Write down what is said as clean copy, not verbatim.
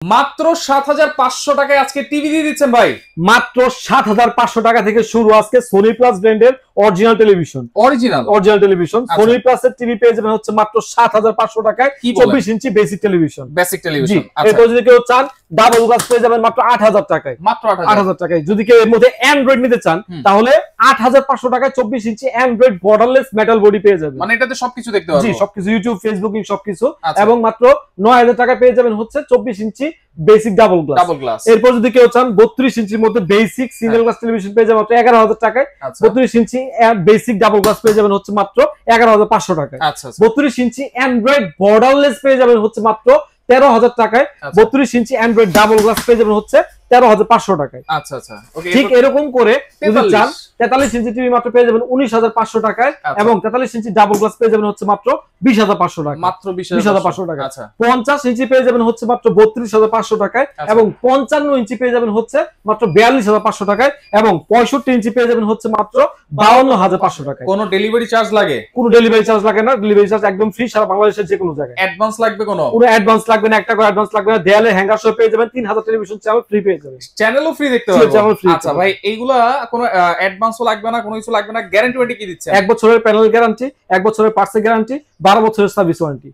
মাত্র ৭৫০০ টাকায় আজকে টিভি দিয়ে দিচ্ছেন ভাই। মাত্র ৭৫০০ টাকা থেকে শুরু আজকে সোনি প্লাস ব্র্যান্ডের original television. Original television Sony plus এর টিভি পেয়ে যাবেন হচ্ছে মাত্র ৭৫০০ টাকায় 24 ইঞ্চি বেসিক টেলিভিশন। জি, এরপর যদি কেউ চান ডাবল গ্লাস পেয়ে যাবেন মাত্র ৮০০০ টাকায়। মাত্র ৮০০০ টাকায়। যদি কেউ এর মধ্যে অ্যান্ড্রয়েড নিতে চান তাহলে ৮৫০০ টাকায় 24 ইঞ্চি অ্যান্ড্রয়েড বর্ডারলেস মেটাল বডি পেয়ে যাবেন। মানে এটাতে সবকিছু দেখতে পারবেন। জি, সবকিছু ইউটিউব, ফেসবুক সবকিছু। এবং মাত্র ৯০০০ টাকায় পেয়ে যাবেন হচ্ছে 24 ইঞ্চি বেসিক ডাবল গ্লাস। এরপর যদি কেউ চান 32 ইঞ্চির মধ্যে বেসিক সিঙ্গেল গ্লাস টেলিভিশন পেয়ে যাবেন মাত্র ১১০০০ টাকায়। 32 ইঞ্চি বেসিক ডাবল গ্লাস পেয়ে যাবেন হচ্ছে মাত্র ১১৫০০ টাকায়। 32 ইঞ্চি অ্যান্ড্রয়েড বর্ডারলেস পেয়ে যাবেন হচ্ছে মাত্র ১৩০০০ টাকায়। 32 ইঞ্চি অ্যান্ড্রয়েড ডাবল গ্লাস পেয়ে যাবেন হচ্ছে ১৩৫০০ টাকায়। ঠিক এরকম করে যদি চান ৪৩ ইঞ্চি টিভি মাত্র পেয়ে যাবেন ১৯৫০০ টাকায়। এবং ৪৩ ইঞ্চি ডাবল গ্লাস পেয়ে যাবেন হচ্ছে মাত্র ২০৫০০ টাকা। মাত্র ২০৫০০ টাকা। ৫০ ইঞ্চি পেয়ে যাবেন হচ্ছে মাত্র ৩২৫০০ টাকায়। এবং ৫৫ ইঞ্চি পেয়ে যাবেন হচ্ছে মাত্র ৪২৫০০ টাকায়। এবং ৬৫ ইঞ্চি পেয়ে যাবেন হচ্ছে মাত্র ৫২৫০০ টাকায়। কোনো ডেলিভারি চার্জ লাগে? কোনো ডেলিভারি চার্জ লাগে না। ডেলিভারি চার্জ একদম ফ্রি সারা বাংলাদেশের যে কোনো জায়গায়। অ্যাডভান্স লাগবে? কোনো অ্যাডভান্স লাগবে না, একটা করে অ্যাডভান্স লাগবে না। দেয়ালে হ্যাঙ্গার সহ পেয়ে যাবেন ৩০০০ টেলিভিশন চ্যানেল ফ্রি পেয়ে যাবেন। চ্যানেলও ফ্রি দেখতে পারবেন। আচ্ছা ভাই, এইগুলা কোনো অ্যাডভান্সও লাগবে না, কোনো কিছু লাগবে না। গ্যারান্টি ওয়ারেন্টি কি দিচ্ছেন? ১ বছরের প্যানেল গ্যারান্টি, ১ বছরের পার্টস গ্যারান্টি, ১২ বছরের সার্ভিস ওয়ারেন্টি।